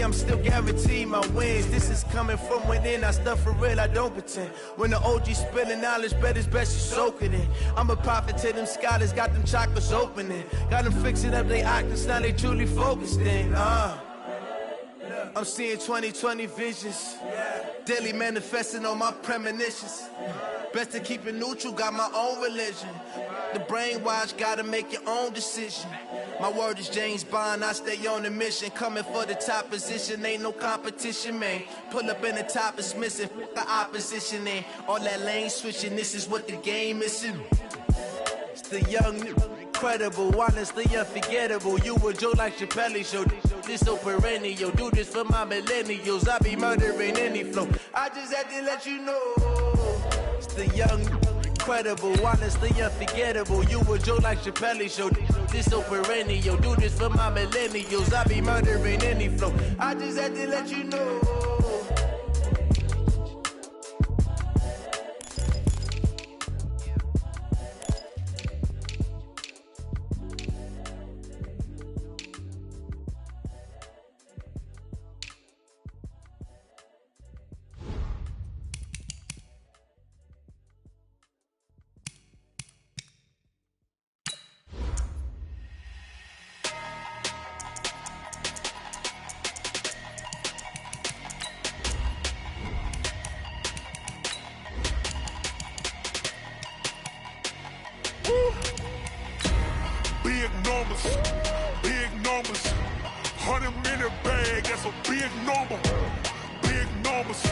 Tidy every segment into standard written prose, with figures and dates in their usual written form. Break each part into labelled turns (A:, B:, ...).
A: see, I'm still guaranteed my wins. This is coming from within. I stuff for real, I don't pretend. When the OG spilling knowledge, bet it's best you soak it in. I'm a prophet to them scholars, got them chakras opening. Got them fixing up they octaves, now they truly focused in. I'm seeing 2020 visions. Daily manifesting on my premonitions. Best to keep it neutral, got my own religion. The brainwash, gotta make your own decision. My word is James Bond, I stay on the mission. Coming for the top position, ain't no competition, man. Pull up in the top, it's missing, fuck the opposition, and all that lane switching, this is what the game is. It's the young, incredible, honestly unforgettable. You a Joe like Chappelle show, this so perennial. Do this for my millennials, I be murdering any flow. I just had to let you know. It's the young, incredible, honestly unforgettable. You a Joe like Chappelle show, this so perennial. Do this for my millennials, I be murdering any flow. I just had to let you know.
B: Big numbers, 100-minute bag, that's a big number. Big numbers,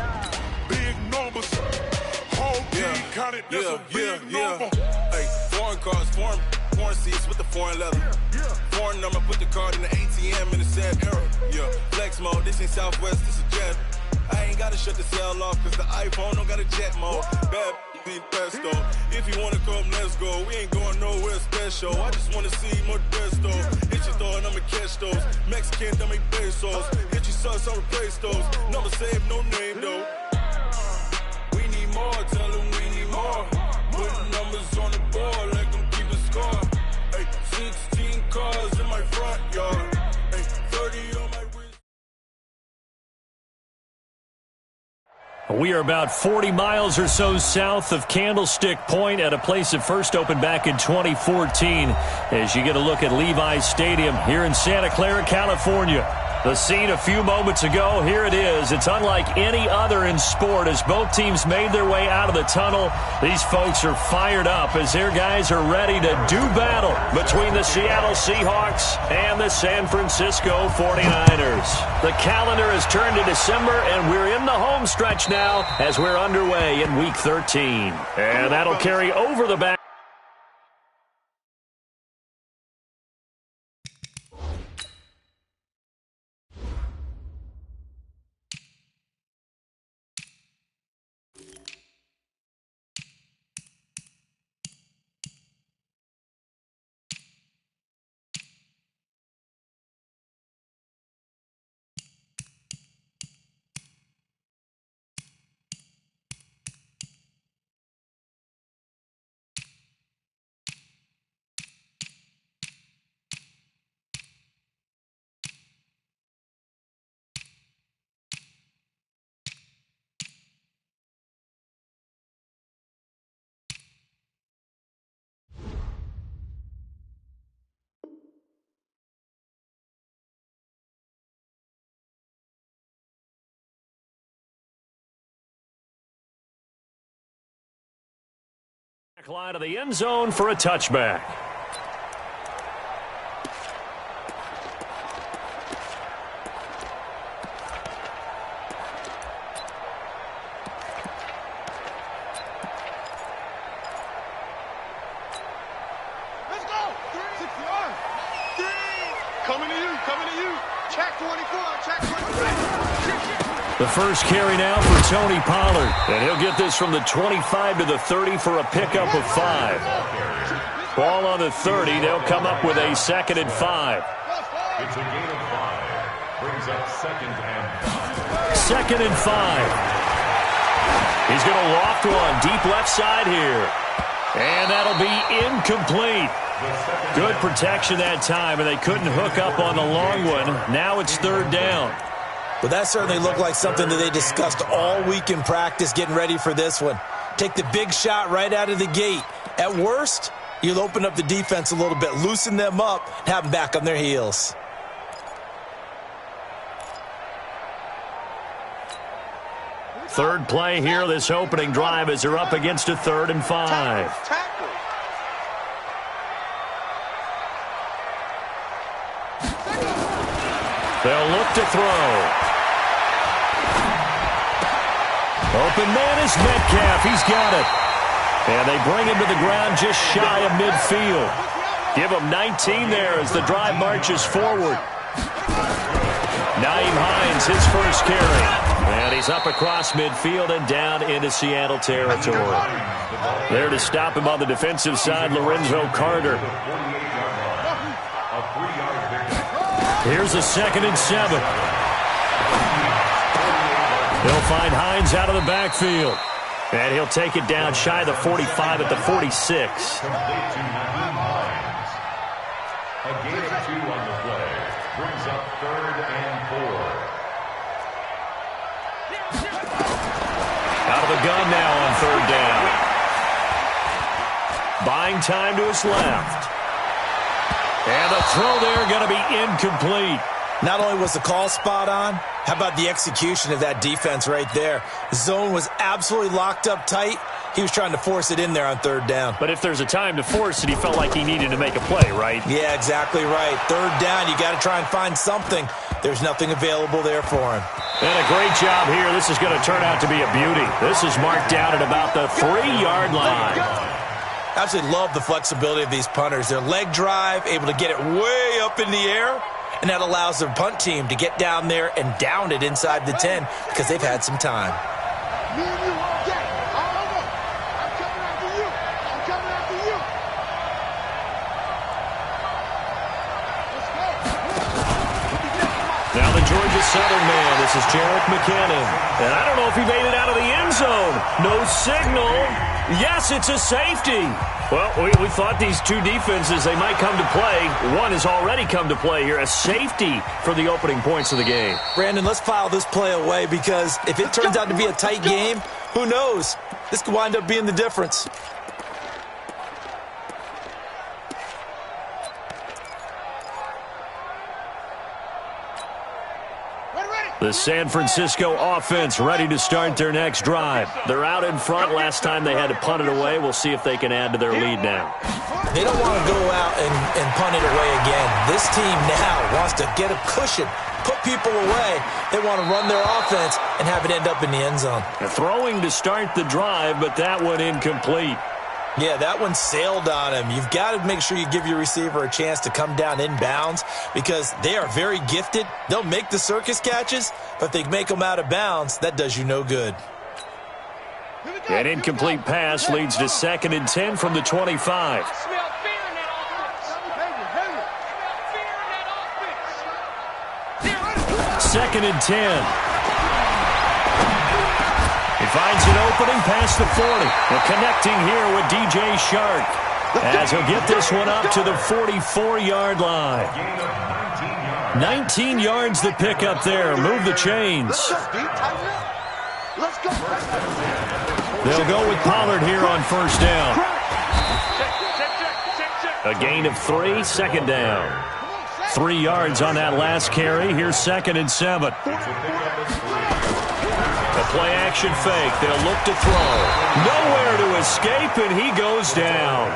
B: whole team counted, that's a big number.
C: Hey, foreign cars, foreign seats with the foreign leather. Foreign number, put the card in the ATM in the sad era. Yeah, flex mode, this ain't Southwest, this a jet. I ain't gotta shut the cell off, cause the iPhone don't got a jet mode. Bad pesto. If you wanna come, let's go. We ain't going nowhere special. I just wanna see more pesto. Hit your thought, I'ma catch those. Mexican, dummy pesos. Hit your sus, I'll replace those. Number saved, no name though. We need more, tell them we need more. Putting numbers on the board, like them keep a score. Hey, 16 cars in my front yard. Hey, 30 on my wrist.
D: We are about 40 miles or so south of Candlestick Point at a place that first opened back in 2014 as you get a look at Levi's Stadium here in Santa Clara, California. The scene a few moments ago, here it is. It's unlike any other in sport as both teams made their way out of the tunnel. These folks are fired up as their guys are ready to do battle between the Seattle Seahawks and the San Francisco 49ers. The calendar has turned to December, and we're in the home stretch now as we're underway in Week 13. And that'll carry over the back. Line of the end zone for a touchback.
B: Let's go! 6 yards. Coming to you. Check 24, check 25.
D: The first carry now for Tony Pollard. And he'll get this from the 25 to the 30 for a pickup of 5. Ball on the 30. They'll come up with a 2nd and 5.
E: It's a gain of 5. Brings up 2nd and 5.
D: 2nd and 5. He's going to loft one deep left side here. And that'll be incomplete. Good protection that time, and they couldn't hook up on the long one. Now it's 3rd down.
F: But that certainly looked like something that they discussed all week in practice getting ready for this one. Take the big shot right out of the gate. At worst, you'll open up the defense a little bit, loosen them up, and have them back on their heels.
D: Third play here, this opening drive, as they're up against a 3rd and 5. They'll look to throw. Open man is Metcalf. He's got it. And they bring him to the ground just shy of midfield. Give him 19 there as the drive marches forward. Nyheim Hines, his first carry. And he's up across midfield and down into Seattle territory. There to stop him on the defensive side, Lorenzo Carter. Here's a 2nd and 7. He'll find Hines out of the backfield. And he'll take it down shy of the 45 at the 46.
E: A gain of 2 on the play brings up 3rd and 4.
D: Out of the gun now on 3rd down. Buying time to his left. And the throw there going to be incomplete.
F: Not only was the call spot on, how about the execution of that defense right there? The zone was absolutely locked up tight. He was trying to force it in there on 3rd down.
D: But if there's a time to force it, he felt like he needed to make a play, right?
F: Yeah, exactly right. 3rd down, you got to try and find something. There's nothing available there for him.
D: And a great job here. This is going to turn out to be a beauty. This is marked down at about the 3-yard line.
F: I absolutely love the flexibility of these punters. Their leg drive, able to get it way up in the air, and that allows their punt team to get down there and down it inside the 10 because they've had some time.
G: Me and you all day. All over. I'm coming after you. I'm coming after you. Let's go.
D: Now the Georgia Southern man. This is Jerick McKinnon. And I don't know if he made it out of the end zone. No signal. Yes, it's a safety. Well, we thought these two defenses, they might come to play. One has already come to play here. A safety for the opening points of the game.
F: Brandon, let's file this play away because if it turns out to be a tight game, who knows? This could wind up being the difference.
D: The San Francisco offense ready to start their next drive. They're out in front. Last time they had to punt it away. We'll see if they can add to their lead now.
F: They don't want to go out and punt it away again. This team now wants to get a cushion, put people away. They want to run their offense and have it end up in the end zone.
D: They're throwing to start the drive, but that one incomplete.
F: Yeah, that one sailed on him. You've got to make sure you give your receiver a chance to come down inbounds because they are very gifted. They'll make the circus catches, but if they make them out of bounds, that does you no good.
D: An incomplete pass leads to 2nd and 10 from the 25. 2nd and 10. He finds an opening past the 40. They're connecting here with DJ Shark as he'll get this one up to the 44-yard line. 19 yards the pick up there. Move the chains. They'll go with Pollard here on 1st down. A gain of 3, 2nd down. 3 yards on that last carry. Here's 2nd and 7. A play-action fake. They'll look to throw. Nowhere to escape, and he goes down.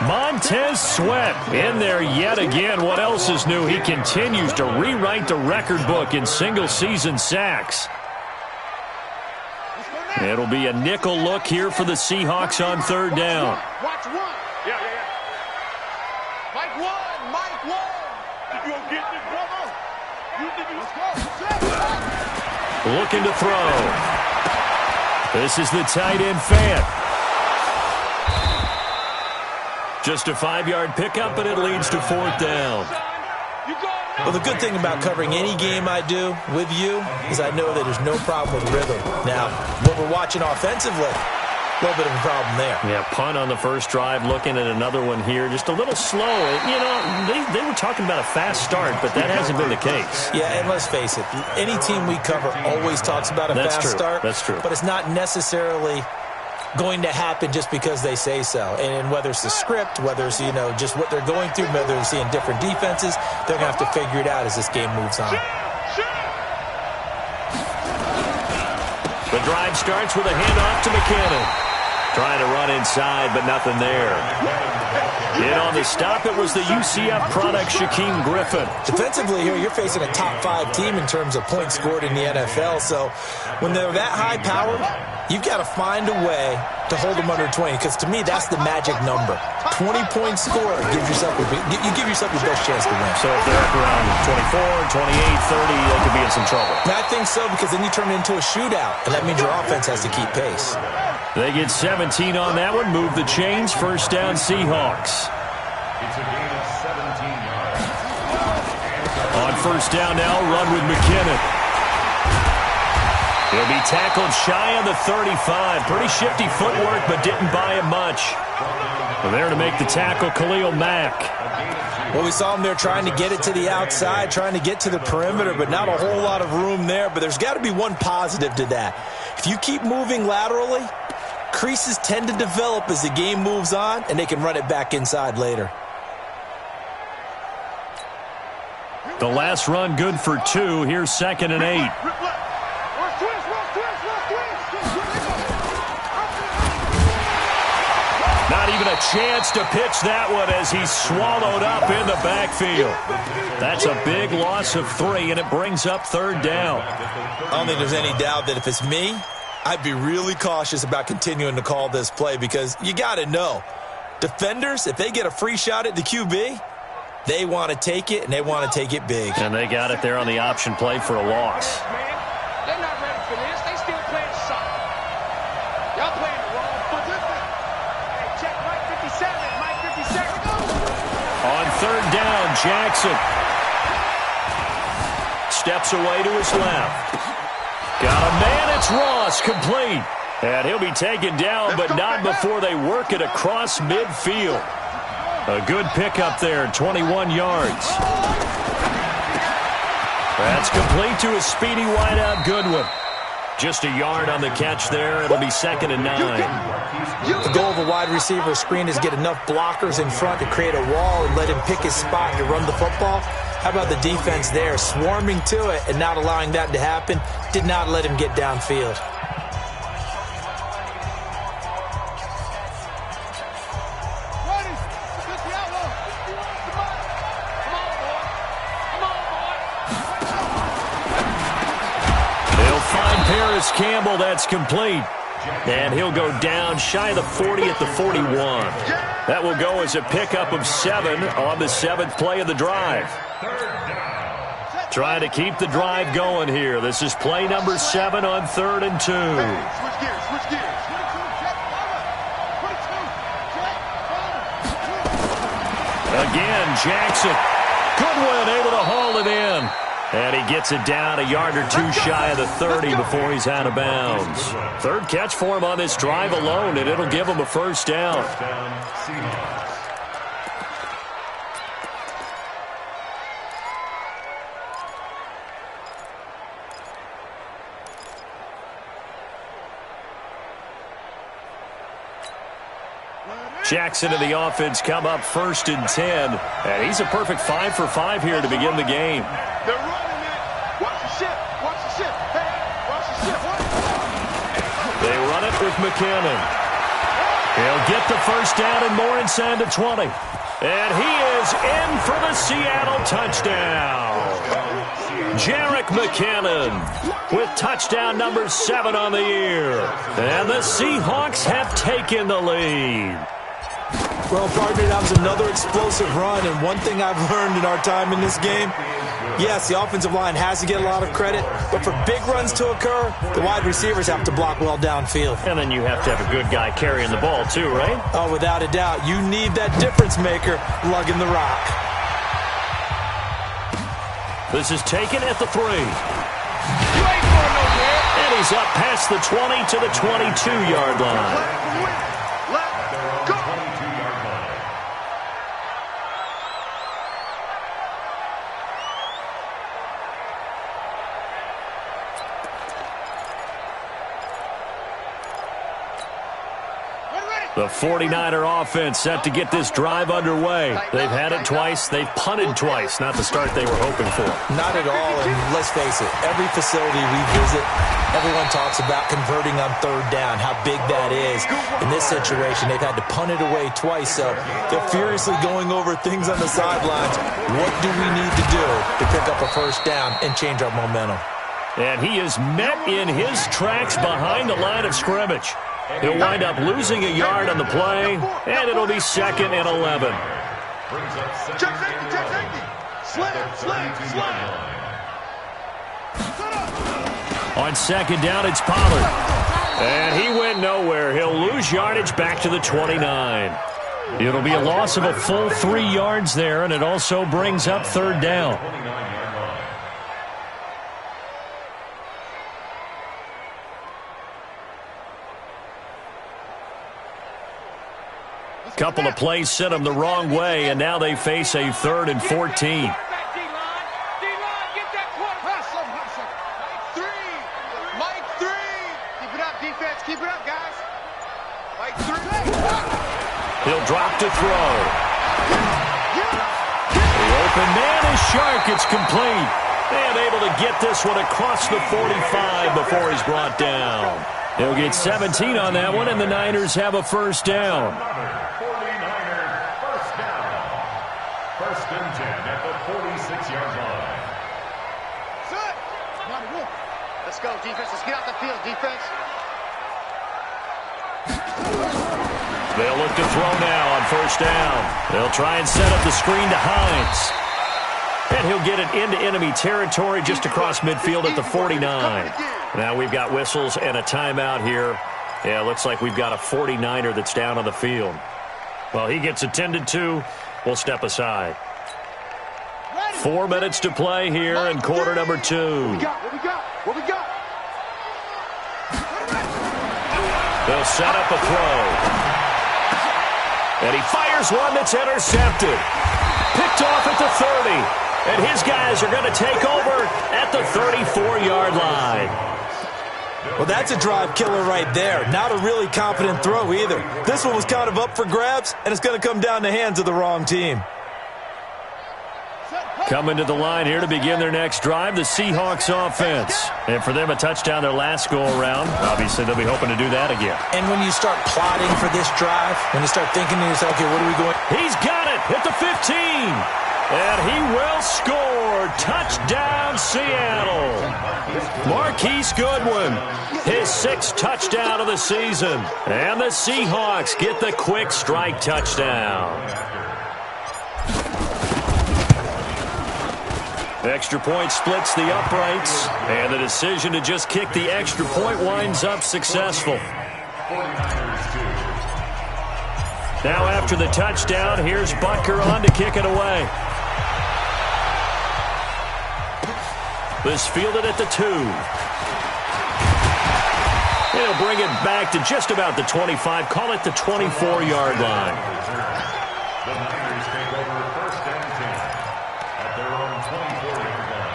D: Montez Sweat in there yet again. What else is new? He continues to rewrite the record book in single-season sacks. It'll be a nickel look here for the Seahawks on 3rd down.
G: Watch one. Yeah. Mike one. You gonna get this, brother? You think you
D: Looking to throw. This is the tight end Fant. Just a 5-yard pickup, but it leads to 4th down.
F: Well, the good thing about covering any game I do with you is I know that there's no problem with rhythm. Now, what we're watching offensively, A little bit of a problem there.
D: Yeah, punt on the first drive, looking at another one here. Just a little slow. You know, they were talking about a fast start, but that hasn't been the case.
F: Yeah, and let's face it, any team we cover always talks about a fast start.
D: That's true.
F: But it's not necessarily going to happen just because they say so. And whether it's the script, whether it's, you know, just what they're going through, whether they're seeing different defenses, they're going to have to figure it out as this game moves on.
D: The drive starts with a handoff to McKinnon. Trying to run inside, but nothing there. In on the stop, it was the UCF product, Shaquem Griffin.
F: Defensively here, you're facing a top-5 team in terms of points scored in the NFL. So when they're that high-powered, you've got to find a way to hold them under 20. Because to me, that's the magic number. 20-point score gives yourself you give yourself your best chance to win.
D: So if they're up around 24, 28, 30, they could be in some trouble.
F: And I think so, because then you turn it into a shootout, and that means your offense has to keep pace.
D: They get 17 on that one. Move the chains. First down, Seahawks.
E: It's a gain of 17 yards.
D: On first down now, run with McKinnon. He'll be tackled shy of the 35. Pretty shifty footwork, but didn't buy him much. There to make the tackle, Khalil Mack.
F: Well, we saw him there trying to get it to the outside, trying to get to the perimeter, but not a whole lot of room there. But there's got to be one positive to that. If you keep moving laterally, creases tend to develop as the game moves on, and they can run it back inside later.
D: The last run good for 2. Here's 2nd and 8. Not even a chance to pitch that one as he's swallowed up in the backfield. That's a big loss of 3, and it brings up 3rd down.
F: I don't think there's any doubt that if it's me, I'd be really cautious about continuing to call this play, because you got to know, defenders, if they get a free shot at the QB, they want to take it, and they want to take it big.
D: And they got it there on the option play for a loss.
G: They're not ready for this. They still playing soccer. Y'all playing the wrong football. Hey, check Mike 57. Mike 57.
D: On 3rd down, Jackson steps away to his left. Got a man, it's Ross, complete. And he'll be taken down, but not before they work it across midfield. A good pickup there, 21 yards. That's complete to a speedy wideout Goodwin. Just a yard on the catch there. It'll be 2nd and 9.
F: The goal of a wide receiver screen is get enough blockers in front to create a wall and let him pick his spot to run the football. How about the defense there, swarming to it and not allowing that to happen? Did not let him get downfield.
D: Paris Campbell, that's complete. And he'll go down shy of the 40 at the 41. That will go as a pickup of 7 on the 7th play of the drive. Trying to keep the drive going here. This is play number 7 on 3rd and 2. Again, Jackson. Goodwin able to haul it in. And he gets it down a yard or 2 shy of the 30 before he's out of bounds. 3rd catch for him on this drive alone, and it'll give him a first down. Jackson and the offense come up 1st and 10. And he's a perfect 5 for 5 here to begin the game.
G: They're running it. Watch the ship. Watch the ship. Hey, watch the ship.
D: They run it with McKinnon. He'll get the first down and more inside the 20. And he is in for the Seattle touchdown. Jarek McKinnon with touchdown number 7 on the year. And the Seahawks have taken the lead.
F: Well, partner, that was another explosive run, and one thing I've learned in our time in this game, yes, the offensive line has to get a lot of credit, but for big runs to occur, the wide receivers have to block well downfield.
D: And then you have to have a good guy carrying the ball too, right?
F: Oh, without a doubt. You need that difference maker lugging the rock. This
D: is taken at the 3. And he's is up past the 20 to the 22-yard line. The 49er offense set to get this drive underway. They've had it twice. They've punted twice. Not the start they were hoping for.
F: Not at all, and let's face it, every facility we visit, everyone talks about converting on third down, how big that is. In this situation, they've had to punt it away twice, so they're furiously going over things on the sidelines. What do we need to do to pick up a first down and change our momentum?
D: And he is met in his tracks behind the line of scrimmage. He'll wind up losing a yard on the play, and it'll be 2nd and 11. On 2nd down, it's Pollard. And he went nowhere. He'll lose yardage back to the 29. It'll be a loss of a full 3 yards there, and it also brings up 3rd down. Couple of plays sent them the wrong way, and now they face a 3rd and 14. He'll drop to throw. The open man is Shark. It's complete. And able to get this one across the 45 before he's brought down. He'll get 17 on that one, and the Niners have a first down.
E: 49ers first down. 1st and 10 at the 46-yard line.
G: Let's go, defense. Let's get out the field, defense.
D: They'll look to throw now on 1st down. They'll try and set up the screen to Hines. And he'll get it into enemy territory just across midfield at the 49. Now we've got whistles and a timeout here. Yeah, looks like we've got a 49er that's down on the field. Well, he gets attended to. We'll step aside. 4 minutes to play here in quarter number 2.
G: What we got?
D: They'll set up a throw. And he fires one that's intercepted. Picked off at the 30. And his guys are going to take over at the 34-yard line.
F: Well, that's a drive killer right there. Not a really confident throw either. This one was kind of up for grabs, and it's going to come down the hands of the wrong team.
D: Coming to the line here to begin their next drive, the Seahawks offense. And for them, a touchdown their last go-around. Obviously, they'll be hoping to do that again.
F: And when you start plotting for this drive, when you start thinking to yourself, okay, what are we going?
D: He's got it at the 15. And he will score. Touchdown, Seattle. Marquise Goodwin, his 6th touchdown of the season. And the Seahawks get the quick strike touchdown. Extra point splits the uprights, and the decision to just kick the extra point winds up successful. Now after the touchdown, here's Butker on to kick it away. This fielded at the 2. He'll bring it back to just about the 25, call it the 24-yard line.
E: The Niners take over 1st and 10 at their own 24-yard line.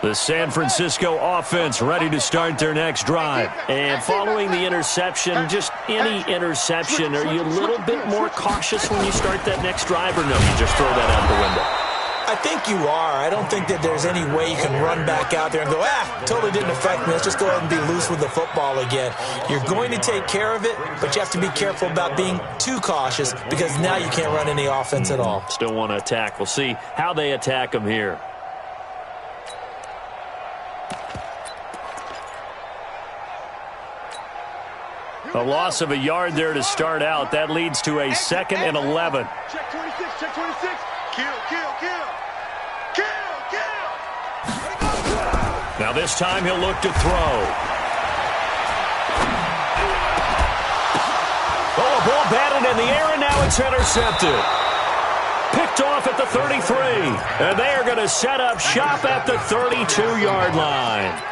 D: The San Francisco offense ready to start their next drive. And following the interception, just any interception, are you a little bit more cautious when you start that next drive, or no, you just throw that out the window?
F: I think you are. I don't think that there's any way you can run back out there and go, totally didn't affect me. Let's just go ahead and be loose with the football again. You're going to take care of it, but you have to be careful about being too cautious because now you can't run any offense at all.
D: Still want to attack. We'll see how they attack them here. A loss of a yard there to start out. That leads to a 2nd and 11.
G: Check 26, check 26. Kill.
D: Now this time he'll look to throw. Oh, a ball batted in the air, and now it's intercepted. Picked off at the 33. And they are going to set up shop at the 32-yard line.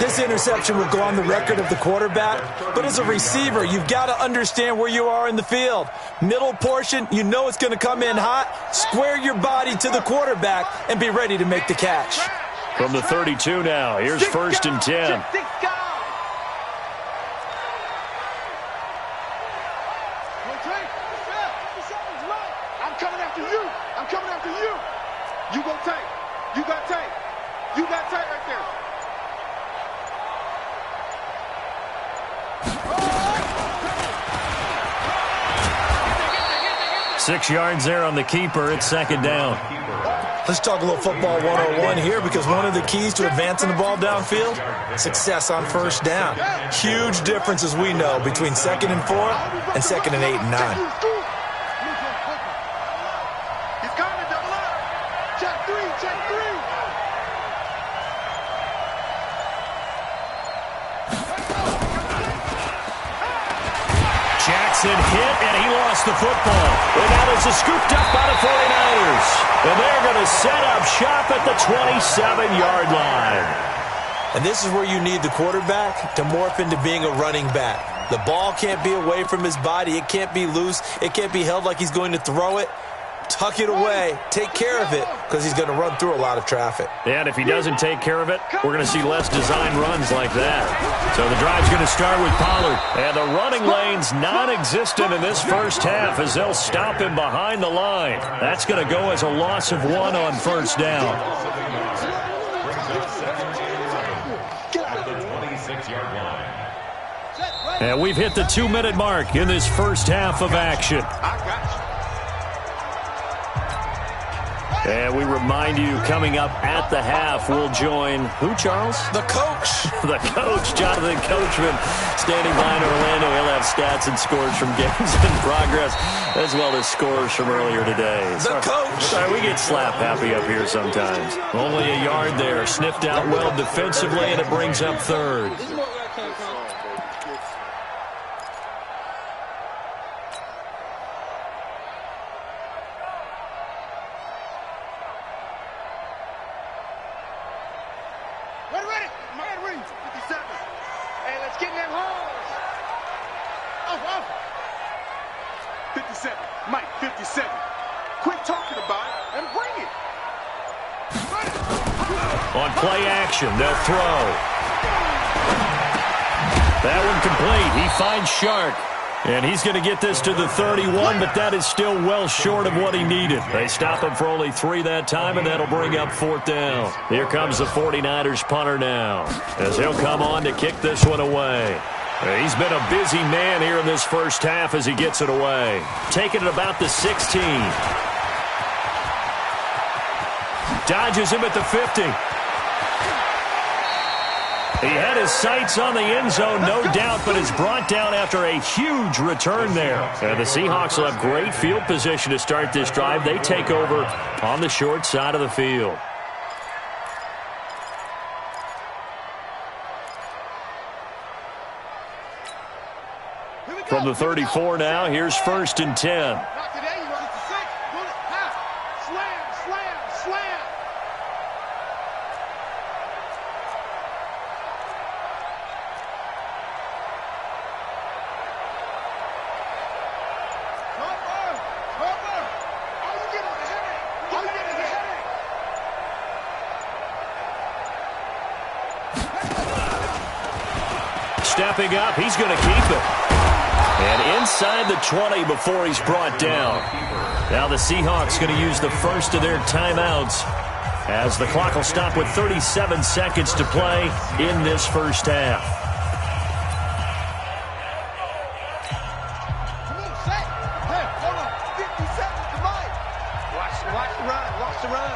F: This interception will go on the record of the quarterback, but as a receiver, you've got to understand where you are in the field. Middle portion, you know it's going to come in hot. Square your body to the quarterback and be ready to make the catch.
D: From the 32 now, here's 1st and 10.
G: I'm coming after you. I'm coming after you. You go tight. You got tight. You got tight right there.
D: 6 yards there on the keeper. It's 2nd down.
F: Let's talk a little football 101 here, because one of the keys to advancing the ball downfield, success on 1st down. Huge difference, as we know, between 2nd and 4 and 2nd and 8 and 9.
G: He's coming, double up. Check 3, check 3.
D: Jackson hit, and he lost the football. And now this is scooped up by the 49ers. And they're going to set up shop at the 27-yard line.
F: And this is where you need the quarterback to morph into being a running back. The ball can't be away from his body. It can't be loose. It can't be held like he's going to throw it. Tuck it away. Take care of it, because he's going to run through a lot of traffic.
D: And if he doesn't take care of it, we're going to see less design runs like that. So the drive's going to start with Pollard. And the running lane's non-existent in this first half as they'll stop him behind the line. That's going to go as a loss of 1 on 1st down. And we've hit the 2-minute mark in this first half of action. And we remind you, coming up at the half, we'll join who, Charles?
F: The coach.
D: The coach, Jonathan Coachman, standing by in Orlando. He'll have stats and scores from games in progress, as well as scores from earlier today.
F: The coach.
D: Sorry, we get slap happy up here sometimes. Only a yard there, sniffed out well defensively, and it brings up 3rd. On play action, they'll throw. That one complete. He finds Shark. And he's going to get this to the 31, but that is still well short of what he needed. They stop him for only 3 that time, and that'll bring up 4th down. Here comes the 49ers punter now, as he'll come on to kick this one away. He's been a busy man here in this first half as he gets it away. Taking it about the 16. Dodges him at the 50. He had his sights on the end zone, no doubt, but is brought down after a huge return there. And the Seahawks will have great field position to start this drive. They take over on the short side of the field. From the 34 now, here's 1st and 10. Stepping up, he's going to keep it. And inside the 20 before he's brought down. Now the Seahawks going to use the first of their timeouts as the clock will stop with 37 seconds to play in this first half.
G: Come on, set. Hey, hold on. 50 seconds to Mike. Watch the run. Watch the run.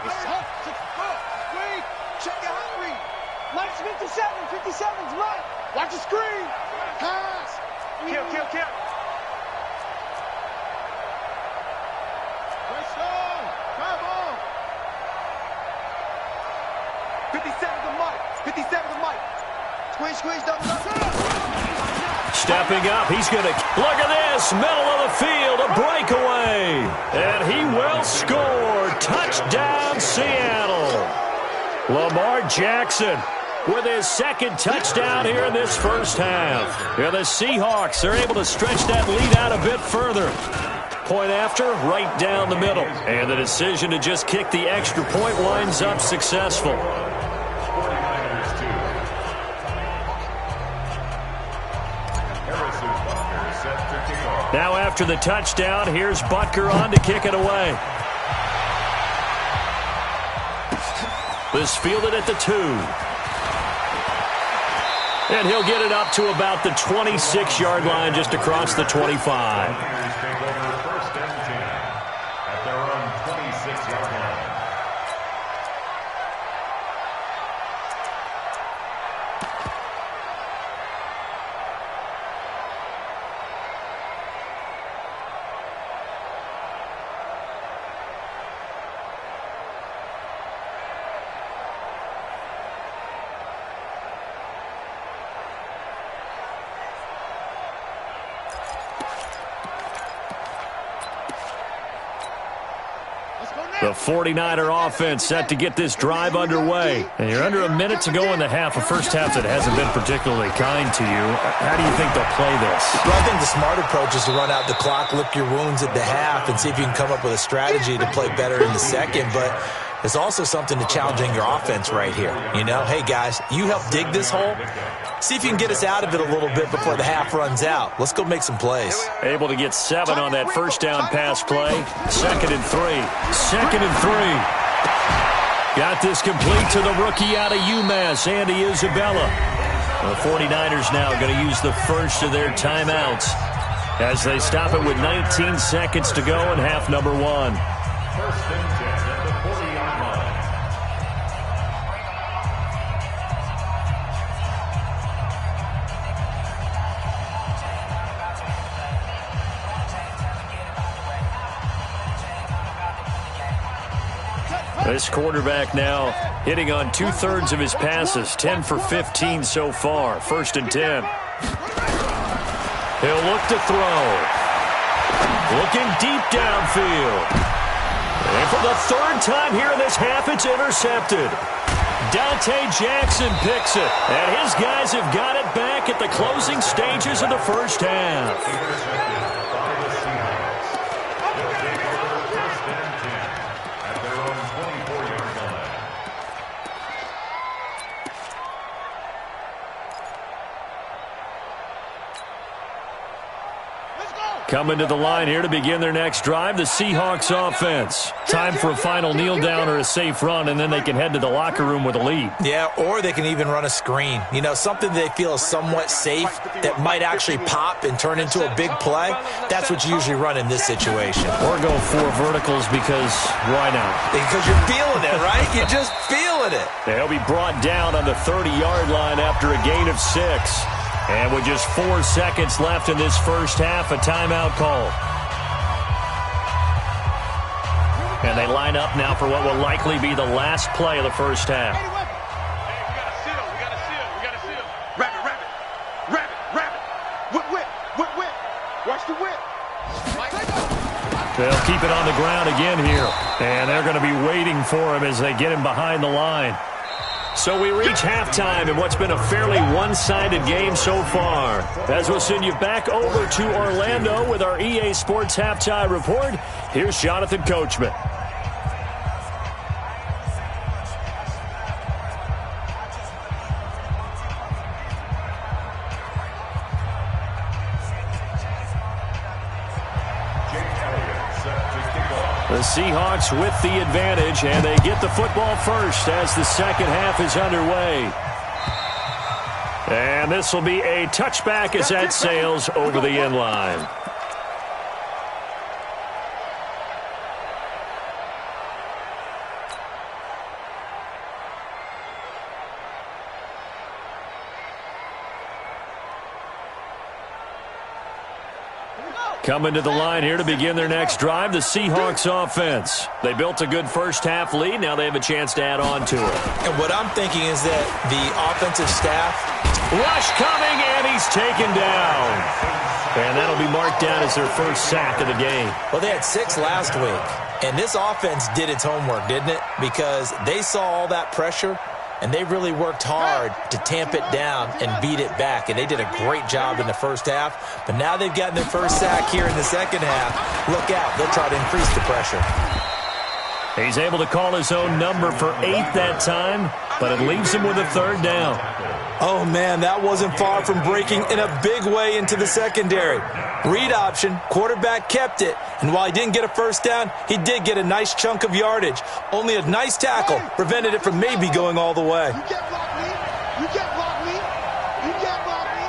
G: It's tough. Screen. Check your hot read. Mike's 57. 57's Mike. Watch the screen. Pass. Kill. Press on. Come on. 57. 57 to Mike. Squeeze, squeeze, double up.
D: Stepping up, he's going to, look at this, middle of the field, a breakaway. And he will score. Touchdown, Seattle. Lamar Jackson with his second touchdown here in this first half. Yeah, the Seahawks are able to stretch that lead out a bit further. Point after, right down the middle. And the decision to just kick the extra point winds up successful. Now after the touchdown, here's Butker on to kick it away. This fielded at the 2. And he'll get it up to about the 26-yard line, just across the 25. The 49er offense set to get this drive underway. And you're under a minute to go in the half, a first half that hasn't been particularly kind to you. How do you think they'll play this?
F: Well, I think the smart approach is to run out the clock, lick your wounds at the half, and see if you can come up with a strategy to play better in the second. But there's also something to challenging your offense right here. You know, hey, guys, you help dig this hole. See if you can get us out of it a little bit before the half runs out. Let's go make some plays.
D: Able to get 7 on that first down pass play. 2nd and 3. 2nd and 3. Got this complete to the rookie out of UMass, Andy Isabella. The 49ers now going to use the first of their timeouts as they stop it with 19 seconds to go in half number 1.
E: 1st and 10 at the 40-yard line.
D: This quarterback now hitting on 2/3 of his passes, 10 for 15 so far. 1st and 10. He'll look to throw. Looking deep downfield. And for the 3rd time here in this half, it's intercepted. Dante Jackson picks it. And his guys have got it back at the closing stages of the first half. Coming to the line here to begin their next drive, the Seahawks offense. Time for a final kneel down or a safe run, and then they can head to the locker room with a lead.
F: Yeah, or they can even run a screen. You know, something they feel is somewhat safe that might actually pop and turn into a big play. That's what you usually run in this situation.
D: Or go 4 verticals because why not?
F: Because you're feeling it, right? You're just feeling it.
D: They'll be brought down on the 30-yard line after a gain of 6. And with just 4 seconds left in this first half, a timeout call. And they line up now for what will likely be the last play of the first half.
G: Hey, we got to seal. We got to seal. We got to seal. Wrap it, wrap it. Wrap it, wrap it. Whip, whip, whip, whip. Watch the whip.
D: They'll keep it on the ground again here. And they're going to be waiting for him as they get him behind the line. So we reach halftime in what's been a fairly one-sided game so far. As we'll send you back over to Orlando with our EA Sports Halftime Report, here's Jonathan Coachman. The Seahawks with the advantage, and they get the football first as the second half is underway. And this will be a touchback as that sails over the end line. Coming to the line here to begin their next drive, the Seahawks offense. They built a good first-half lead. Now they have a chance to add on to it.
F: And what I'm thinking is that the offensive staff...
D: Rush coming, and he's taken down. And that'll be marked down as their first sack of the game.
F: Well, they had 6 last week. And this offense did its homework, didn't it? Because they saw all that pressure, and they really worked hard to tamp it down and beat it back. And they did a great job in the first half. But now they've gotten their first sack here in the second half. Look out. They'll try to increase the pressure.
D: He's able to call his own number for 8 that time, but it leaves him with a 3rd down.
F: Oh, man, that wasn't far from breaking in a big way into the secondary. Read option, quarterback kept it, and while he didn't get a first down, he did get a nice chunk of yardage. Only a nice tackle prevented it from maybe going all the way.
G: You can't block me. You can't block me. You can't block me.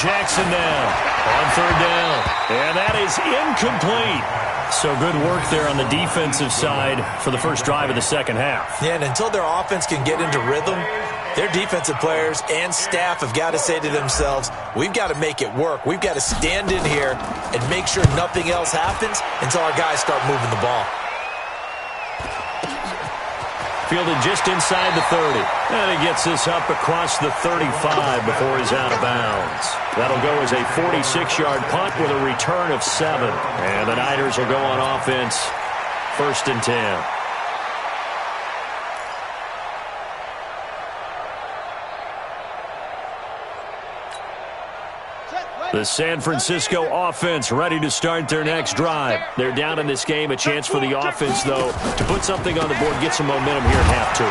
D: Jackson now on 3rd down, and that is incomplete. So good work there on the defensive side for the first drive of the second half.
F: Yeah, and until their offense can get into rhythm, their defensive players and staff have got to say to themselves, we've got to make it work. We've got to stand in here and make sure nothing else happens until our guys start moving the ball.
D: Fielded just inside the 30. And he gets this up across the 35 before he's out of bounds. That'll go as a 46-yard punt with a return of 7. And the Niners will go on offense, 1st and 10. The San Francisco offense ready to start their next drive. They're down in this game. A chance for the offense, though, to put something on the board, get some momentum here at half 2.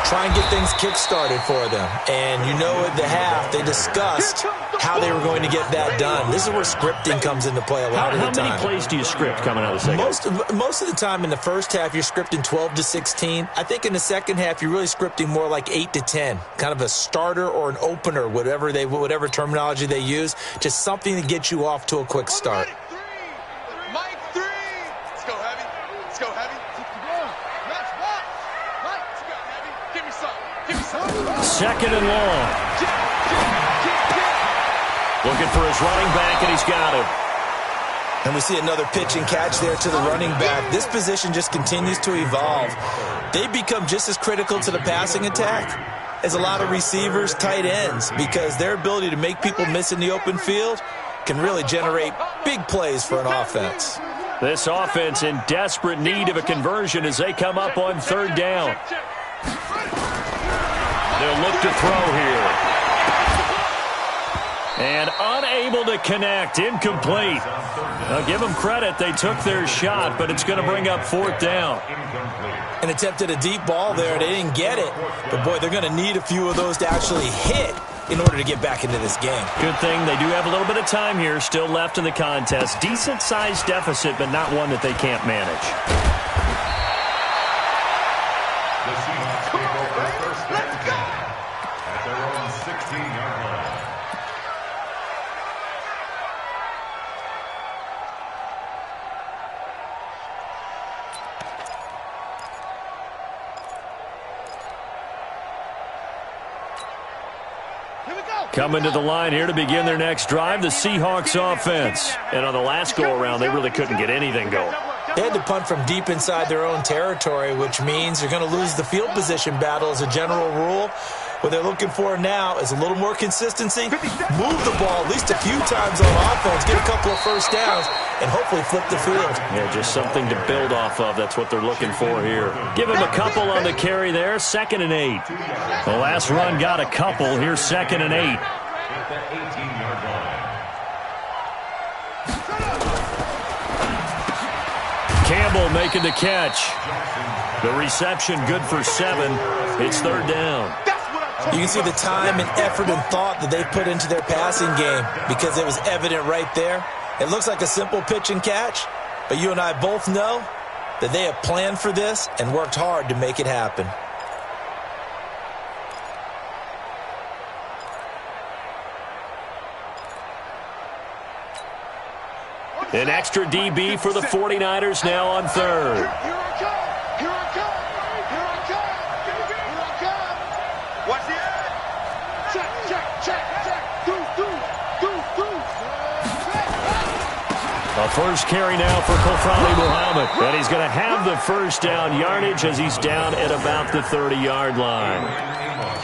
F: Try and get things kick-started for them. And you know at the half, they discussed how they were going to get that done. This is where scripting comes into play a lot of the time.
D: How many plays do you script coming out of the second half?
F: Most of the time in the first half, you're scripting 12 to 16. I think in the second half, you're really scripting more like 8 to 10. Kind of a starter or an opener, whatever terminology they use. Just something to get you off to a quick start.
G: Mike 3. Let's go heavy. Let's go heavy. Let's walk. Mike, let's go heavy. Give me some. Give me some.
D: 2nd and long. Looking for his running back, and he's got him.
F: And we see another pitch and catch there to the running back. This position just continues to evolve. They become just as critical to the passing attack as a lot of receivers, tight ends, because their ability to make people miss in the open field can really generate big plays for an offense.
D: This offense in desperate need of a conversion as they come up on 3rd down. They'll look to throw here. And unable to connect, incomplete. I'll give them credit, they took their shot, but it's going to bring up 4th down.
F: And attempted a deep ball there, they didn't get it. But boy, they're going to need a few of those to actually hit in order to get back into this game.
D: Good thing they do have a little bit of time here still left in the contest. Decent-sized deficit, but not one that they can't manage.
E: The Seahawks take over 1st and 10 at their own 16-yard line.
D: Coming to the line here to begin their next drive, the Seahawks offense. And on the last go-around, they really couldn't get anything going.
F: They had to punt from deep inside their own territory, which means they're going to lose the field position battle as a general rule. What they're looking for now is a little more consistency, move the ball at least a few times on offense, get a couple of first downs, and hopefully flip the field.
D: Yeah, just something to build off of. That's what they're looking for here. Give him a couple on the carry there, 2nd and 8. The last run got a couple. Here's 2nd and 8.
E: At the 18-yard line.
D: Campbell making the catch. The reception good for 7. It's 3rd down.
F: You can see the time and effort and thought that they put into their passing game because it was evident right there. It looks like a simple pitch and catch, but you and I both know that they have planned for this and worked hard to make it happen.
D: An extra DB for the 49ers now on 3rd.
G: Watch the edge. Check.
D: first carry now for Kofrani Muhammad. And he's going to have the first down yardage as he's down at about the 30-yard line.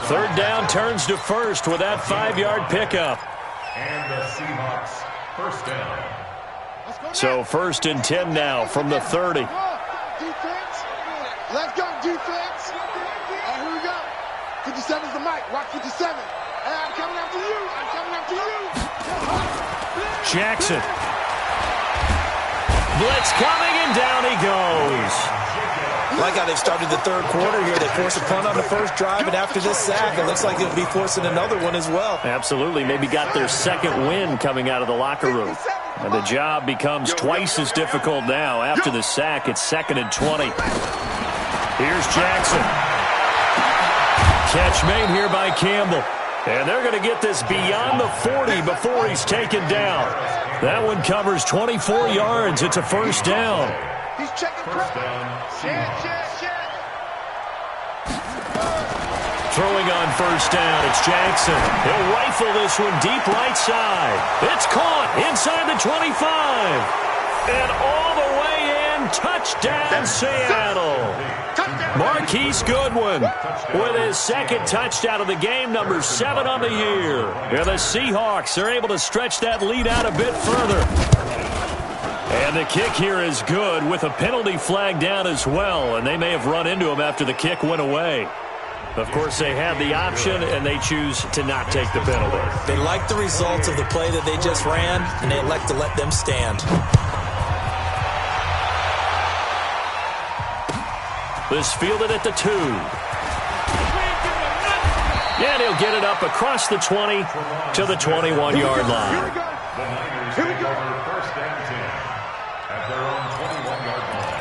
D: Third down turns to first with that 5-yard pickup.
E: And the Seahawks first down.
D: So 1st and 10 now from the 30.
G: Defense. Let's go, defense. And here we go. 57's the mic. Watch 57. Hey, I'm coming after you. I'm coming after you.
D: Jackson. Blitz coming, and down he goes.
F: Like how they've started the third quarter here. They force a punt on the first drive, and after this sack, it looks like they'll be forcing another one as well.
D: Absolutely. Maybe got their second win coming out of the locker room. And the job becomes twice as difficult now. After the sack, it's 2nd and 20. Here's Jackson. Catch made here by Campbell. And they're going to get this beyond the 40 before he's taken down. That one covers 24 yards. It's a first down.
G: He's checking
E: First down, Seahawks.
D: Throwing on first down, it's Jackson. He'll rifle this one deep right side. It's caught inside the 25. And all the way in, touchdown Seattle. Marquise Goodwin with his second touchdown of the game, number 7 on the year. And the Seahawks are able to stretch that lead out a bit further. And the kick here is good with a penalty flag down as well. And they may have run into him after the kick went away. Of course, they had the option, and they choose to not take the penalty.
F: They like the results of the play that they just ran, and they elect to let them stand.
D: This fielded at the 2. And he'll get it up across the 20 to the 21-yard line.
E: The Niners take over first and 10 at their own 21-yard line.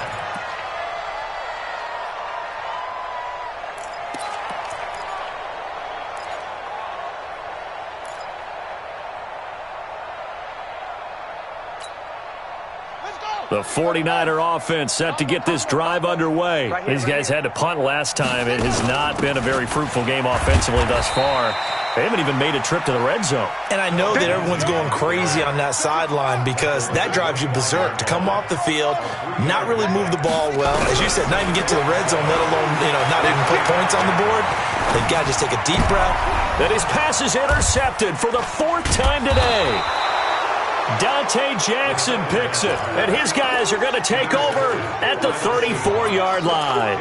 D: The 49er offense set to get this drive underway. These guys had to punt last time. It has not been a very fruitful game offensively thus far. They haven't even made a trip to the red zone.
F: And I know that everyone's going crazy on that sideline because that drives you berserk. To come off the field, not really move the ball well. As you said, not even get to the red zone, let alone, not even put points on the board. They've got to just take a deep breath.
D: That his pass is intercepted for the 4th time today. Dante Jackson picks it, and his guys are going to take over at the 34-yard line.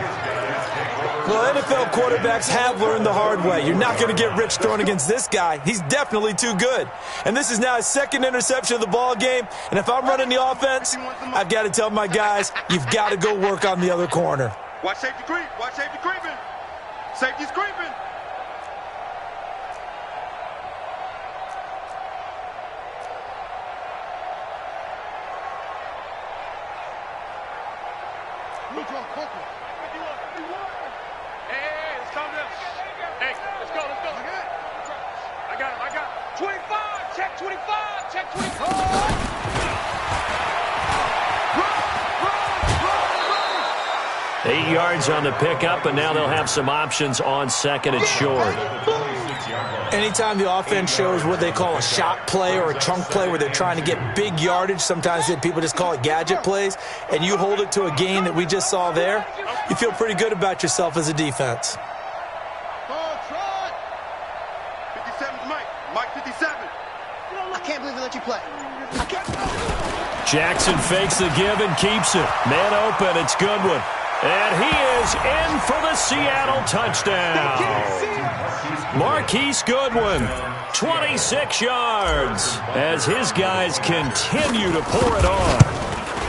F: Well, NFL quarterbacks have learned the hard way. You're not going to get rich throwing against this guy. He's definitely too good. And this is now his 2nd interception of the ball game. And if I'm running the offense, I've got to tell my guys, you've got to go work on the other corner.
G: Watch safety creep. Watch safety creeping. Safety's creeping.
B: Hey, let's calm down. Hey, let's go. I got him. 25, check 25, check 25.
G: Run!
D: 8 yards on the pickup, and now they'll have some options on 2nd and short.
F: Anytime the offense shows what they call a shot play or a chunk play where they're trying to get big yardage, sometimes people just call it gadget plays, and you hold it to a gain that we just saw there, you feel pretty good about yourself as a defense.
G: 57's Mike. Mike 57. I can't believe they let you play. I can't.
D: Jackson fakes the give and keeps it. Man open, it's Goodwin. And he is in for the Seattle touchdown. Marquise Goodwin, 26 yards, as his guys continue to pour it on.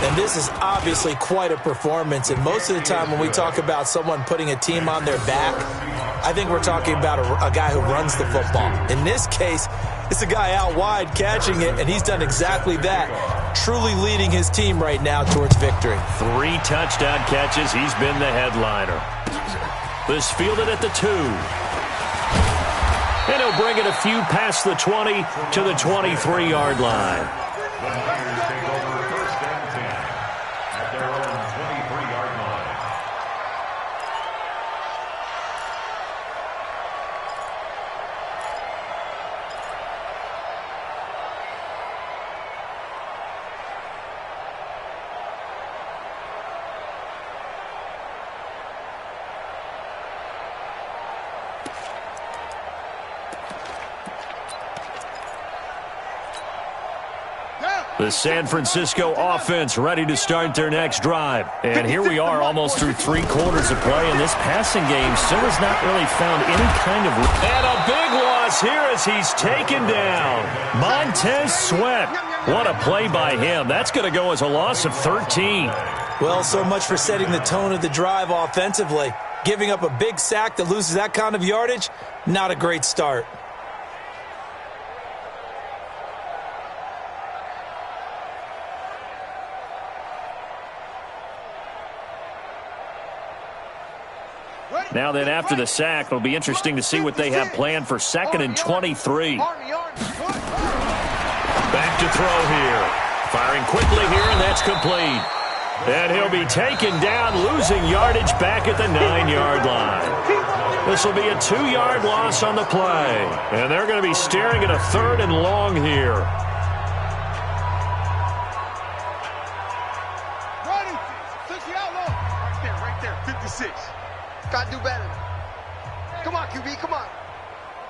F: And this is obviously quite a performance. And most of the time when we talk about someone putting a team on their back, I think we're talking about a guy who runs the football. In this case, it's a guy out wide catching it, and he's done exactly that, truly leading his team right now towards victory.
D: 3 touchdown catches. He's been the headliner. This fielded at the 2. And he'll bring it a few past the 20 to the 23-yard line.
E: The Niners take over first and 10 at their own 23-yard line.
D: The San Francisco offense ready to start their next drive. And here we are almost through 3 quarters of play, and this passing game still has not really found any kind of... And a big loss here as he's taken down. Montez Sweat. What a play by him. That's going to go as a loss of 13.
F: Well, so much for setting the tone of the drive offensively. Giving up a big sack that loses that kind of yardage, not a great start.
D: Now then, after the sack, it'll be interesting to see what they have planned for 2nd and 23. Back to throw here. Firing quickly here, and that's complete. And he'll be taken down, losing yardage back at the 9-yard line. This will be a 2-yard loss on the play. And they're going to be staring at a 3rd and long here.
G: Right there, 56. Gotta do better. Come on, QB, come on.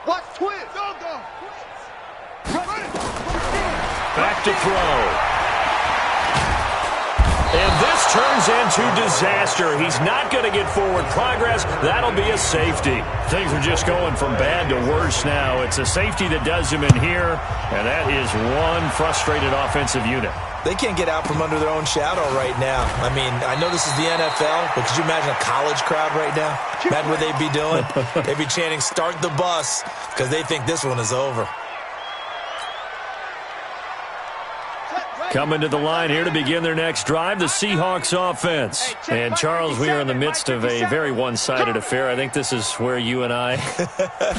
G: Watch twist. Go.
D: Back to throw. And this turns into disaster. He's not going to get forward progress. That'll be a safety. Things are just going from bad to worse now. It's a safety that does him in here, and that is one frustrated offensive unit.
F: They can't get out from under their own shadow right now. I mean, I know this is the NFL, but could you imagine a college crowd right now? Imagine what they'd be doing. They'd be chanting, "Start the bus," because they think this one is over.
D: Coming to the line here to begin their next drive, the Seahawks offense. And, Charles, we are in the midst of a very one-sided affair. I think this is where you and I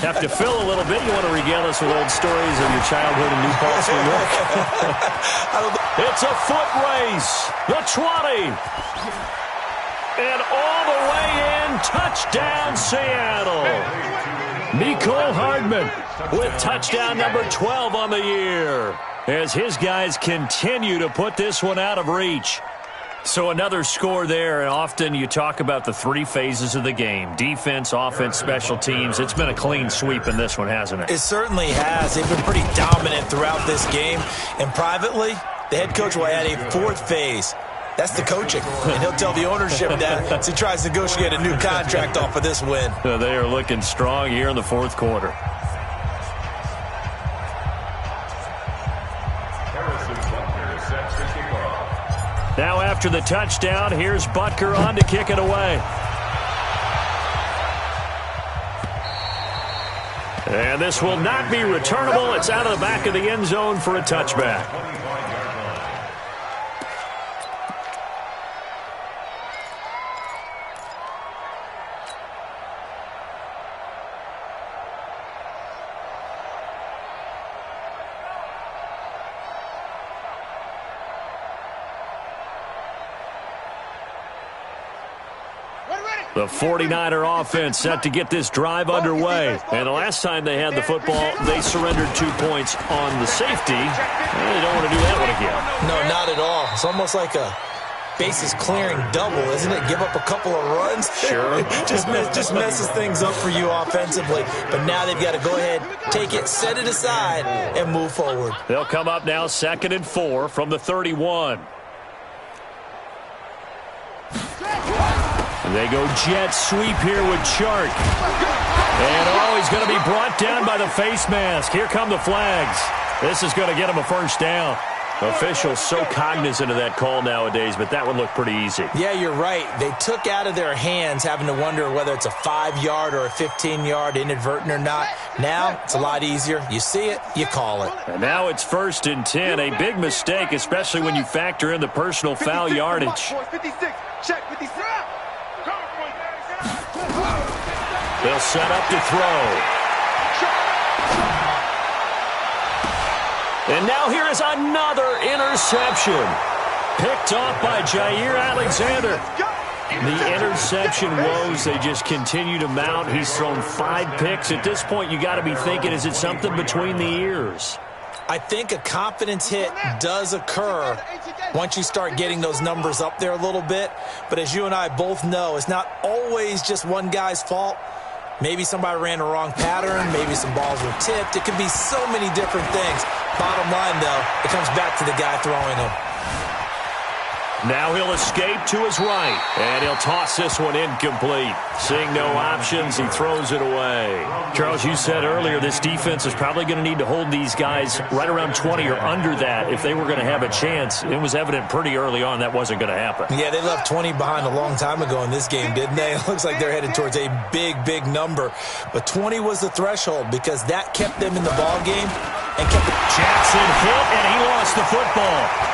D: have to fill a little bit. You want to regale us with old stories of your childhood in New Paltz, New York? It's a foot race. The 20. And all the way in, touchdown, Seattle. Mecole Hardman with touchdown number 12 on the year, as his guys continue to put this one out of reach. So another score there, and often you talk about the 3 phases of the game: defense, offense, special teams. It's been a clean sweep in this one, hasn't it?
F: It certainly has. They've been pretty dominant throughout this game. And privately, the head coach will add a 4th phase. That's the coaching. And he'll tell the ownership that as he tries to negotiate a new contract off of this win.
D: They are looking strong here in the 4th quarter. Now after the touchdown, here's Butker on to kick it away. And this will not be returnable. It's out of the back of the end zone for a touchback. The 49er offense set to get this drive underway. And the last time they had the football, they surrendered 2 points on the safety. And they don't want to do that one again.
F: No, not at all. It's almost like a bases clearing double, isn't it? Give up a couple of runs.
D: Sure.
F: just messes things up for you offensively. But now they've got to go ahead, take it, set it aside, and move forward.
D: They'll come up now 2nd and 4 from the 31. They go jet sweep here with Chark. And, he's going to be brought down by the face mask. Here come the flags. This is going to get him a first down. Officials so cognizant of that call nowadays, but that would look pretty easy.
F: Yeah, you're right. They took out of their hands having to wonder whether it's a 5-yard or a 15-yard inadvertent or not. Now, it's a lot easier. You see it, you call it.
D: And now it's 1st and 10. A big mistake, especially when you factor in the personal foul yardage.
G: 56. Check 56.
D: They'll set up to throw. And now here is another interception. Picked off by Jair Alexander. The interception woes, they just continue to mount. He's thrown 5 picks. At this point, you got to be thinking, is it something between the ears?
F: I think a confidence hit does occur once you start getting those numbers up there a little bit. But as you and I both know, it's not always just one guy's fault. Maybe somebody ran the wrong pattern. Maybe some balls were tipped. It could be so many different things. Bottom line, though, it comes back to the guy throwing them.
D: Now he'll escape to his right, and he'll toss this one incomplete. Seeing no options, he throws it away. Charles, you said earlier this defense is probably going to need to hold these guys right around 20 or under that if they were going to have a chance. It was evident pretty early on that wasn't going to happen.
F: Yeah, they left 20 behind a long time ago in this game, didn't they? It looks like they're headed towards a big, big number. But 20 was the threshold because that kept them in the ball game and kept
D: Jackson hit, and he lost the football.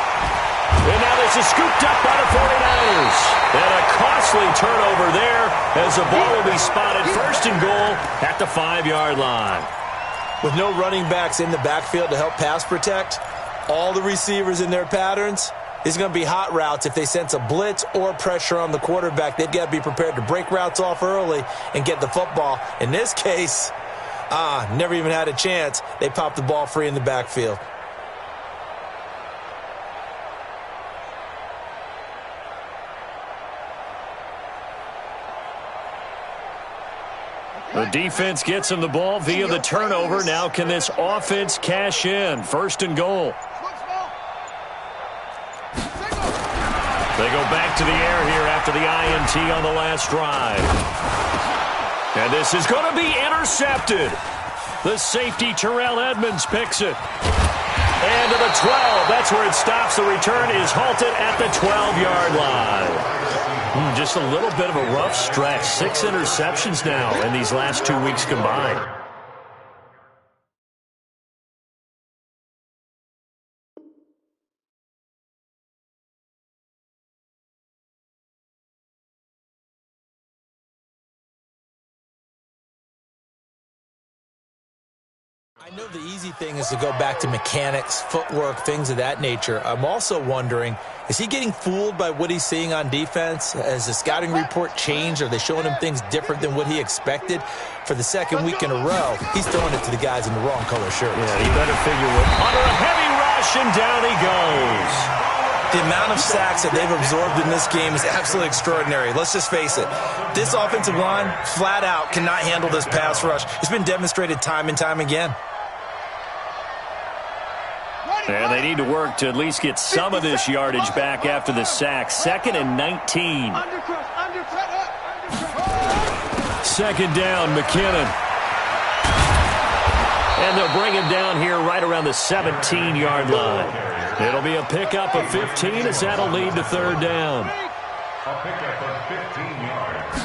D: And now this is scooped up by the 49ers. And a costly turnover there as the ball will be spotted first and goal at the 5-yard line.
F: With no running backs in the backfield to help pass protect, all the receivers in their patterns, it's going to be hot routes. If they sense a blitz or pressure on the quarterback, they've got to be prepared to break routes off early and get the football. In this case, never even had a chance. They popped the ball free in the backfield.
D: The defense gets him the ball via the turnover. Now can this offense cash in? First and goal. They go back to the air here after the INT on the last drive. And this is going to be intercepted. The safety, Terrell Edmonds, picks it. And to the 12. That's where it stops. The return is halted at the 12-yard line. Just a little bit of a rough stretch. 6 interceptions now in these last 2 weeks combined.
F: I know the easy thing is to go back to mechanics, footwork, things of that nature. I'm also wondering, is he getting fooled by what he's seeing on defense? Has the scouting report changed? Are they showing him things different than what he expected? For the second week in a row, he's throwing it to the guys in the wrong color shirts.
D: Yeah, he better figure it. Under a heavy rush, and down he goes.
F: The amount of sacks that they've absorbed in this game is absolutely extraordinary. Let's just face it. This offensive line, flat out, cannot handle this pass rush. It's been demonstrated time and time again.
D: And they need to work to at least get some of this yardage back after the sack. 2nd and 19. Second down, McKinnon. And they'll bring him down here right around the 17-yard line. It'll be a pickup of 15 as that'll lead to third down.
E: A pickup of 15 yards.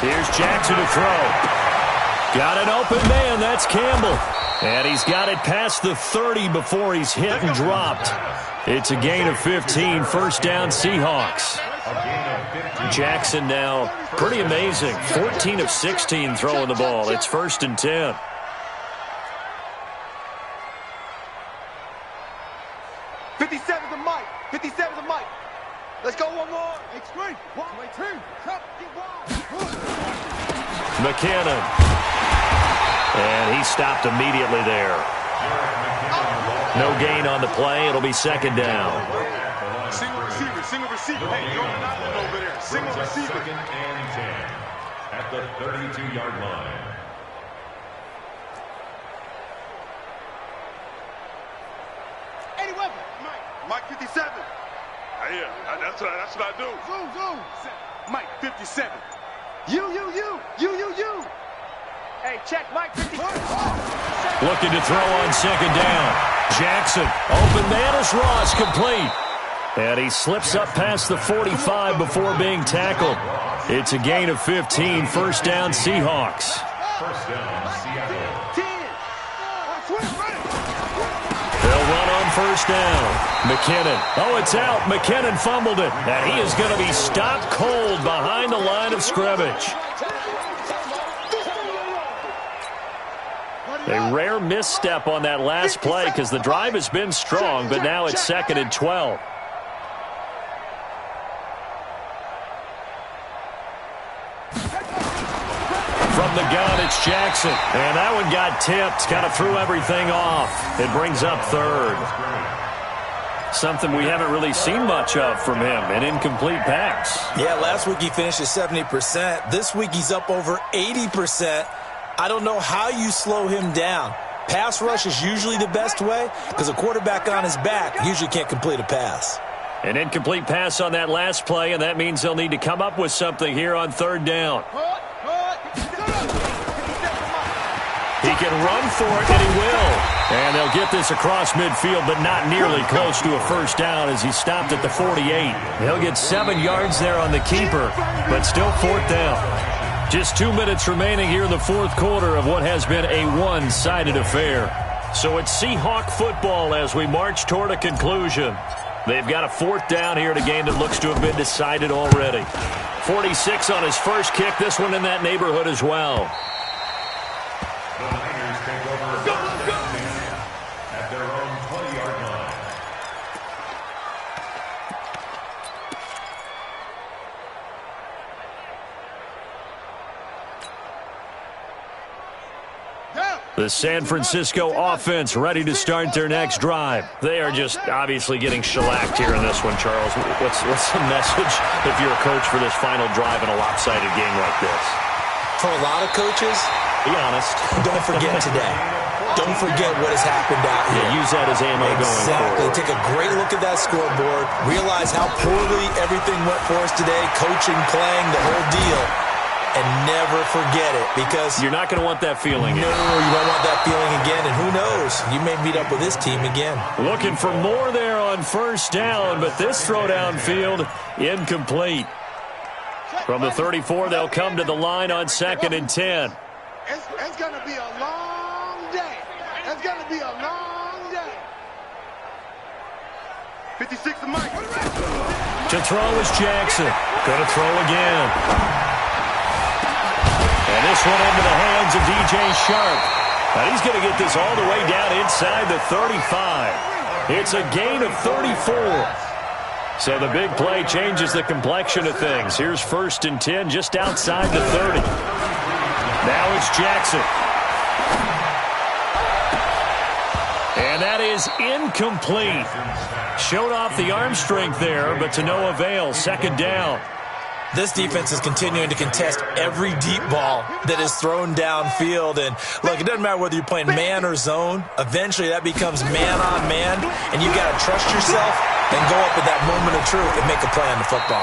D: Here's Jackson to throw. Got an open man. That's Campbell. And he's got it past the 30 before he's hit and dropped. It's a gain of 15. First down, Seahawks. Jackson now pretty amazing. 14 of 16 throwing the ball. It's 1st and 10.
G: Let's go one more.
D: McKinnon. And he stopped immediately there. No gain on the play. It'll be second down.
B: Single receiver, single receiver. Hey, you're on that one over there. Single receiver.
E: 2nd and 10 at the 32-yard line.
G: Eddie Weber. Mike 57.
B: Yeah, that's what I do.
G: Zoom. Mike 57. You. Hey, check Mike 57.
D: Looking to throw on second down. Jackson, open man is Ross, complete. And he slips up past the 45 before being tackled. It's a gain of 15. First down, Seahawks.
E: First down, Seattle.
D: They'll run on first down. McKinnon. Oh, it's out. McKinnon fumbled it. And he is going to be stopped cold behind the line of scrimmage. A rare misstep on that last play because the drive has been strong, but now it's 2nd and 12. From the gun, it's Jackson. And that one got tipped. Kind of threw everything off. It brings up third. Something we haven't really seen much of from him, an incomplete pass.
F: Yeah, last week he finished at 70%. This week he's up over 80%. I don't know how you slow him down. Pass rush is usually the best way because a quarterback on his back usually can't complete a pass.
D: An incomplete pass on that last play, and that means they'll need to come up with something here on third down. He can run for it, and he will. And they'll get this across midfield, but not nearly close to a first down as he stopped at the 48. He'll get 7 yards there on the keeper, but still fourth down. Just 2 minutes remaining here in the fourth quarter of what has been a one-sided affair. So it's Seahawk football as we march toward a conclusion. They've got a fourth down here in a game that looks to have been decided already. 46 on his first kick, this one in that neighborhood as well.
E: The Niners take over at their own 20-yard line.
D: The San Francisco offense ready to start their next drive. They are just obviously getting shellacked here in this one, Charles. What's the message if you're a coach for this final drive in a lopsided game like this?
F: For a lot of coaches,
D: be honest.
F: Don't forget today. Don't forget what has happened out here.
D: Yeah, use that as ammo going forward.
F: Take a great look at that scoreboard. Realize how poorly everything went for us today. Coaching, playing, the whole deal. And never forget it, because
D: you're not going to want that feeling.
F: No, you don't want that feeling again. And who knows? You may meet up with this team again.
D: Looking for more there on first down, but this throw downfield incomplete. From the 34, they'll come to the line on 2nd and 10.
G: It's going to be a long day. It's going to be a long day. 56 to Mike.
D: To throw is Jackson. Going to throw again. And this one into the hands of DJ Sharp. Now he's going to get this all the way down inside the 35. It's a gain of 34. So the big play changes the complexion of things. Here's 1st and 10 just outside the 30. Now it's Jackson. And that is incomplete. Showed off the arm strength there, but to no avail. 2nd down.
F: This defense is continuing to contest every deep ball that is thrown downfield. And, look, it doesn't matter whether you're playing man or zone. Eventually that becomes man-on-man, and you've got to trust yourself and go up at that moment of truth and make a play on the football.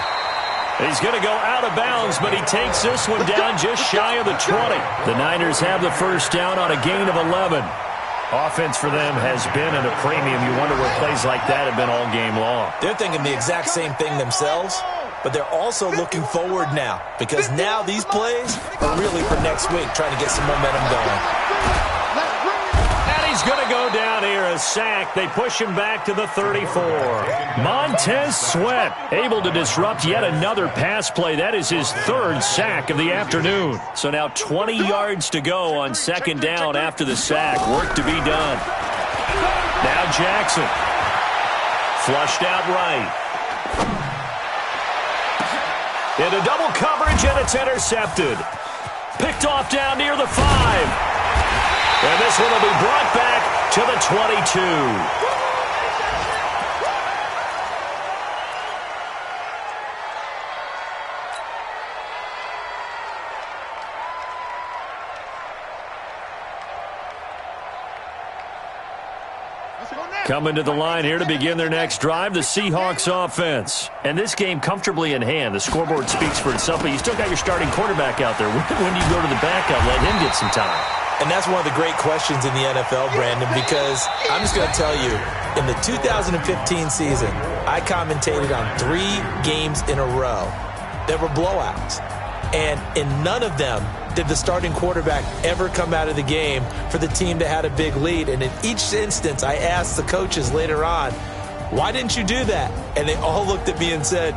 D: He's going to go out of bounds, but he takes this one down just shy of the 20. The Niners have the first down on a gain of 11. Offense for them has been at a premium. You wonder where plays like that have been all game long.
F: They're thinking the exact same thing themselves, but they're also looking forward now, because now these plays are really for next week, trying to get some momentum going.
D: And he's going to go down here, a sack. They push him back to the 34. Montez Sweat able to disrupt yet another pass play. That is his 3rd sack of the afternoon. So now 20 yards to go on 2nd down after the sack. Work to be done. Now Jackson. Flushed out right. Into double coverage, and it's intercepted. Picked off down near the 5. And this one will be brought back to the 22. Coming to the line here to begin their next drive, the Seahawks offense. And this game comfortably in hand. The scoreboard speaks for itself, but you still got your starting quarterback out there. When do you go to the backup, let him get some time?
F: And that's one of the great questions in the NFL, Brandon, because I'm just going to tell you, in the 2015 season, I commentated on 3 games in a row that were blowouts. And in none of them did the starting quarterback ever come out of the game for the team that had a big lead. And in each instance, I asked the coaches later on, why didn't you do that? And they all looked at me and said,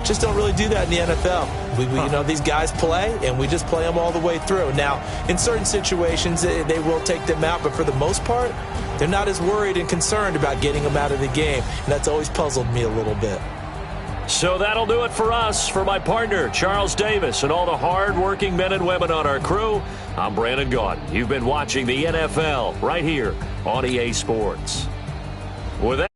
F: just don't really do that in the NFL. We you know, these guys play, and we just play them all the way through. Now, in certain situations, they will take them out, but for the most part, they're not as worried and concerned about getting them out of the game. And that's always puzzled me a little bit.
D: So that'll do it for us. For my partner, Charles Davis, and all the hard-working men and women on our crew, I'm Brandon Gaudin. You've been watching the NFL right here on EA Sports. With that